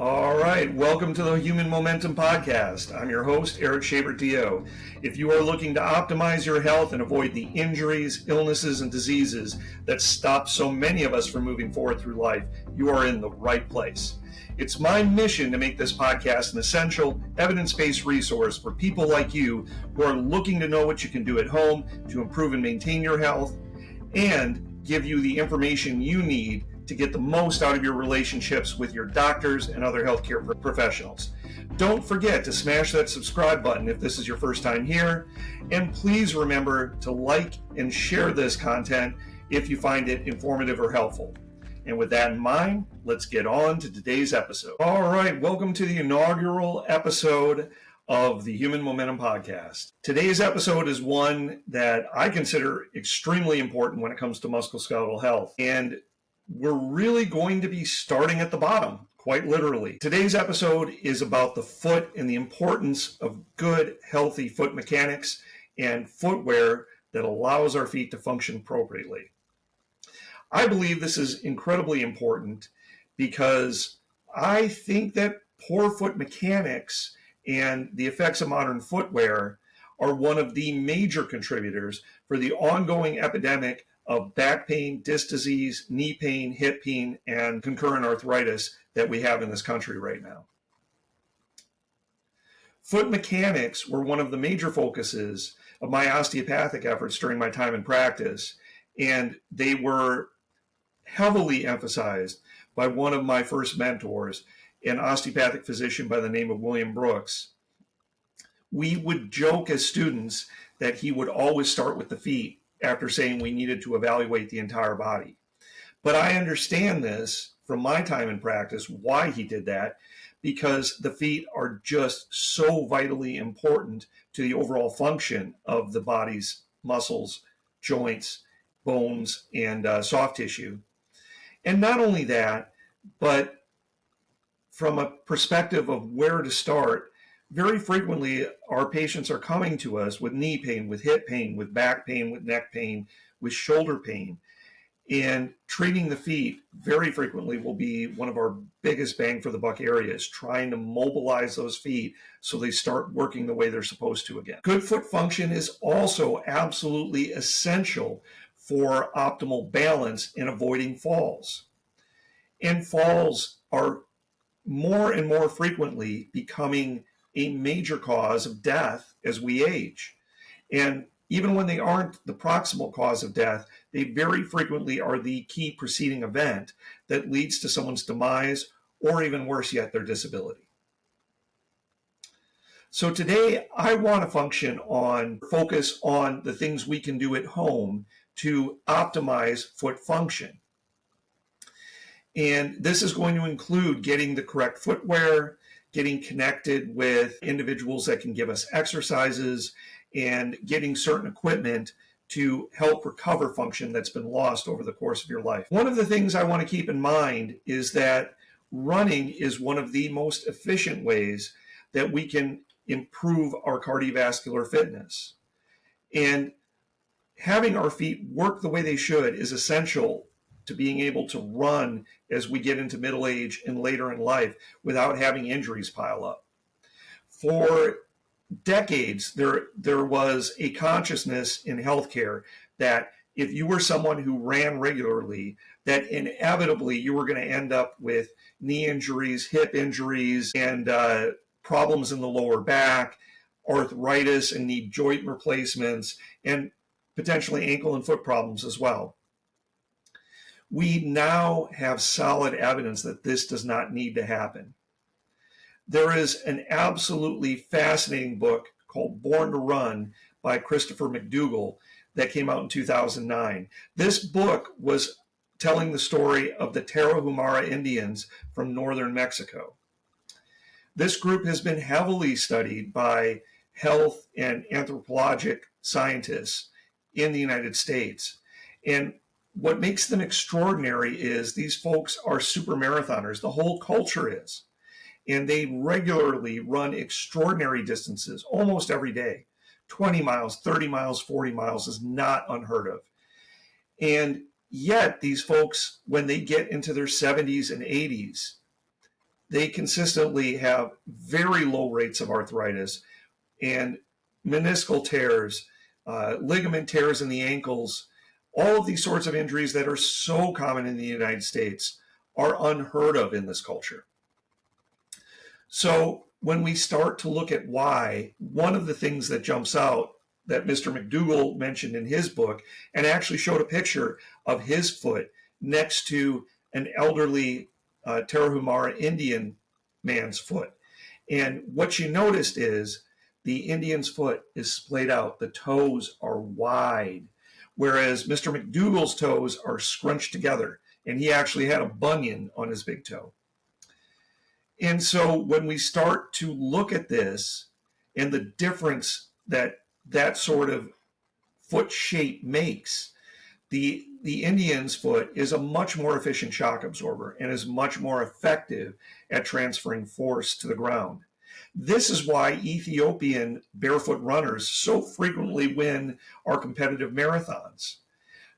All right, welcome to the Human Momentum Podcast. I'm your host, Erik Schabert, DO. If you are looking to optimize your health and avoid the injuries, illnesses, and diseases that stop so many of us from moving forward through life, you are in the right place. It's my mission to make this podcast an essential, evidence-based resource for people like you who are looking to know what you can do at home to improve and maintain your health and give you the information you need to get the most out of your relationships with your doctors and other healthcare professionals. Don't forget to smash that subscribe button if this is your first time here, and please remember to like and share this content if you find it informative or helpful. And with that in mind, let's get on to today's episode. All right, welcome to the inaugural episode of the Human Momentum Podcast. Today's episode is one that I consider extremely important when it comes to musculoskeletal health, and we're really going to be starting at the bottom, quite literally. Today's episode is about the foot and the importance of good, healthy foot mechanics and footwear that allows our feet to function appropriately. I believe this is incredibly important because I think that poor foot mechanics and the effects of modern footwear are one of the major contributors for the ongoing epidemic of back pain, disc disease, knee pain, hip pain, and concurrent arthritis that we have in this country right now. Foot mechanics were one of the major focuses of my osteopathic efforts during my time in practice, and they were heavily emphasized by one of my first mentors, an osteopathic physician by the name of William Brooks. We would joke as students that he would always start with the feet after saying we needed to evaluate the entire body. But I understand this from my time in practice, why he did that, because the feet are just so vitally important to the overall function of the body's muscles, joints, bones, and soft tissue. And not only that, but from a perspective of where to start, very frequently, our patients are coming to us with knee pain, with hip pain, with back pain, with neck pain, with shoulder pain. And treating the feet very frequently will be one of our biggest bang for the buck areas, trying to mobilize those feet so they start working the way they're supposed to again. Good foot function is also absolutely essential for optimal balance and avoiding falls. And falls are more and more frequently becoming a major cause of death as we age. And even when they aren't the proximal cause of death, they very frequently are the key preceding event that leads to someone's demise, or even worse yet, their disability. So today I want to focus on the things we can do at home to optimize foot function. And this is going to include getting the correct footwear, getting connected with individuals that can give us exercises, and getting certain equipment to help recover function that's been lost over the course of your life. One of the things I want to keep in mind is that running is one of the most efficient ways that we can improve our cardiovascular fitness. And having our feet work the way they should is essential to being able to run as we get into middle age and later in life without having injuries pile up. For decades, there was a consciousness in healthcare that if you were someone who ran regularly, that inevitably you were going to end up with knee injuries, hip injuries, and problems in the lower back, arthritis and knee joint replacements, and potentially ankle and foot problems as well. We now have solid evidence that this does not need to happen. There is an absolutely fascinating book called Born to Run by Christopher McDougall that came out in 2009. This book was telling the story of the Tarahumara Indians from northern Mexico. This group has been heavily studied by health and anthropologic scientists in the United States. And what makes them extraordinary is these folks are super marathoners. The whole culture is. And they regularly run extraordinary distances almost every day. 20 miles, 30 miles, 40 miles is not unheard of. And yet these folks, when they get into their 70s and 80s, they consistently have very low rates of arthritis, and meniscal tears, ligament tears in the ankles, all of these sorts of injuries that are so common in the United States are unheard of in this culture. So when we start to look at why, one of the things that jumps out that Mr. McDougall mentioned in his book, and actually showed a picture of his foot next to an elderly Tarahumara Indian man's foot. And what you noticed is the Indian's foot is splayed out. The toes are wide, whereas Mr. McDougall's toes are scrunched together, and he actually had a bunion on his big toe. And so when we start to look at this and the difference that that sort of foot shape makes, the Indian's foot is a much more efficient shock absorber and is much more effective at transferring force to the ground. This is why Ethiopian barefoot runners so frequently win our competitive marathons,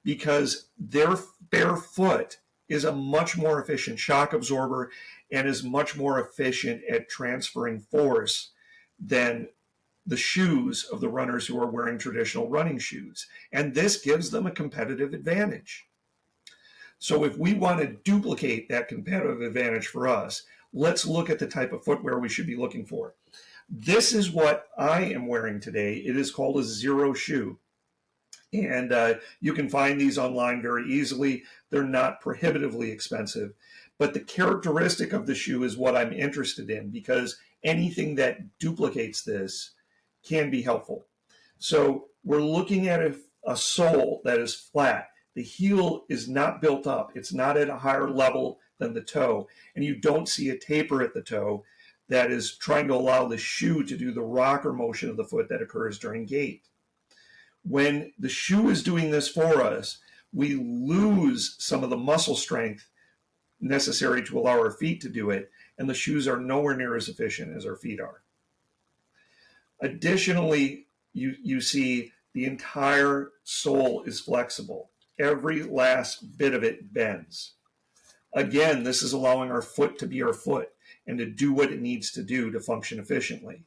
because their bare foot is a much more efficient shock absorber and is much more efficient at transferring force than the shoes of the runners who are wearing traditional running shoes. And this gives them a competitive advantage. So if we want to duplicate that competitive advantage for us, let's look at the type of footwear we should be looking for. This is what I am wearing today. It is called a zero shoe. And you can find these online very easily. They're not prohibitively expensive. But the characteristic of the shoe is what I'm interested in, because anything that duplicates this can be helpful. So we're looking at a sole that is flat. The heel is not built up. It's not at a higher level than the toe. And you don't see a taper at the toe that is trying to allow the shoe to do the rocker motion of the foot that occurs during gait. When the shoe is doing this for us, we lose some of the muscle strength necessary to allow our feet to do it, and the shoes are nowhere near as efficient as our feet are. Additionally, you see the entire sole is flexible. Every last bit of it bends. Again, this is allowing our foot to be our foot and to do what it needs to do to function efficiently.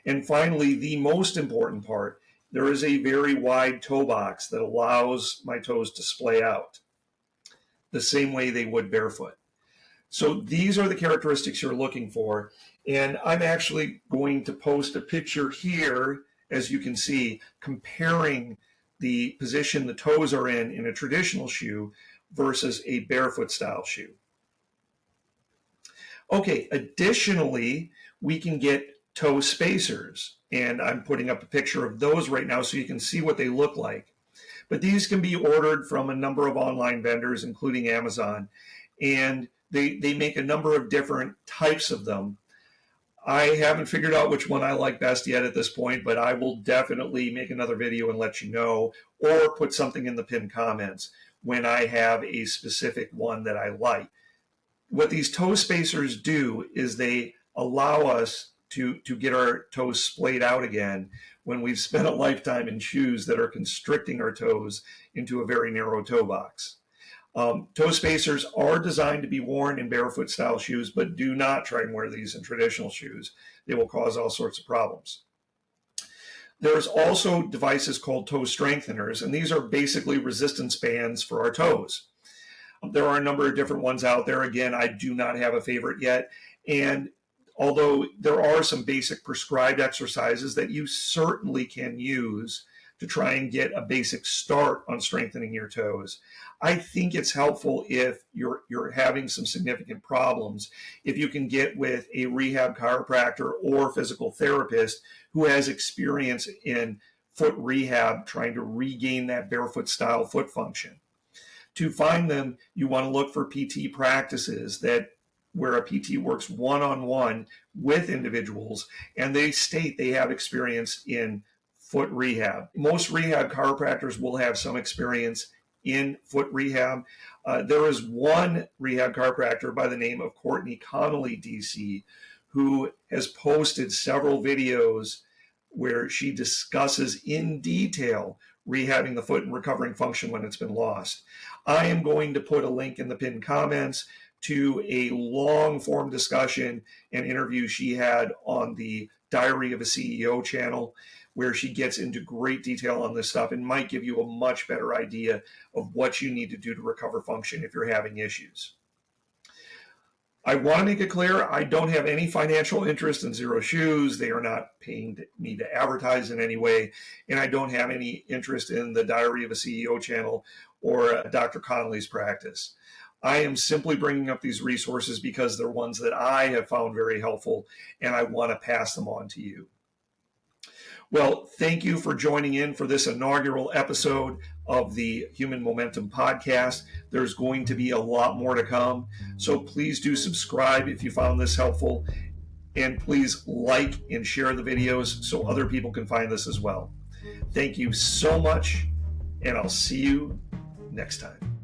And finally, the most important part, there is a very wide toe box that allows my toes to splay out the same way they would barefoot. So these are the characteristics you're looking for. And I'm actually going to post a picture here, as you can see, comparing the position the toes are in a traditional shoe versus a barefoot style shoe. Okay, additionally, we can get toe spacers, and I'm putting up a picture of those right now so you can see what they look like. But these can be ordered from a number of online vendors, including Amazon, and they make a number of different types of them. I haven't figured out which one I like best yet at this point, but I will definitely make another video and let you know, or put something in the pinned comments when I have a specific one that I like. What these toe spacers do is they allow us to get our toes splayed out again when we've spent a lifetime in shoes that are constricting our toes into a very narrow toe box. Toe spacers are designed to be worn in barefoot style shoes, but do not try and wear these in traditional shoes. They will cause all sorts of problems. There's also devices called toe strengtheners, and these are basically resistance bands for our toes. There are a number of different ones out there. Again, I do not have a favorite yet. And although there are some basic prescribed exercises that you certainly can use to try and get a basic start on strengthening your toes, I think it's helpful if you're having some significant problems, if you can get with a rehab chiropractor or physical therapist who has experience in foot rehab, trying to regain that barefoot style foot function. To find them, you want to look for PT practices where a PT works one-on-one with individuals, and they state they have experience in foot rehab. Most rehab chiropractors will have some experience in foot rehab. There is one rehab chiropractor by the name of Courtney Connolly, DC, who has posted several videos where she discusses in detail rehabbing the foot and recovering function when it's been lost. I am going to put a link in the pinned comments to a long form discussion and interview she had on the Diary of a CEO channel, where she gets into great detail on this stuff and might give you a much better idea of what you need to do to recover function if you're having issues. I want to make it clear, I don't have any financial interest in Zero Shoes. They are not paying me to advertise in any way, and I don't have any interest in the Diary of a CEO channel or Dr. Connolly's practice. I am simply bringing up these resources because they're ones that I have found very helpful, and I want to pass them on to you. Well, thank you for joining in for this inaugural episode of the Human Momentum Podcast. There's going to be a lot more to come, so please do subscribe if you found this helpful, and please like and share the videos so other people can find this as well. Thank you so much, and I'll see you next time.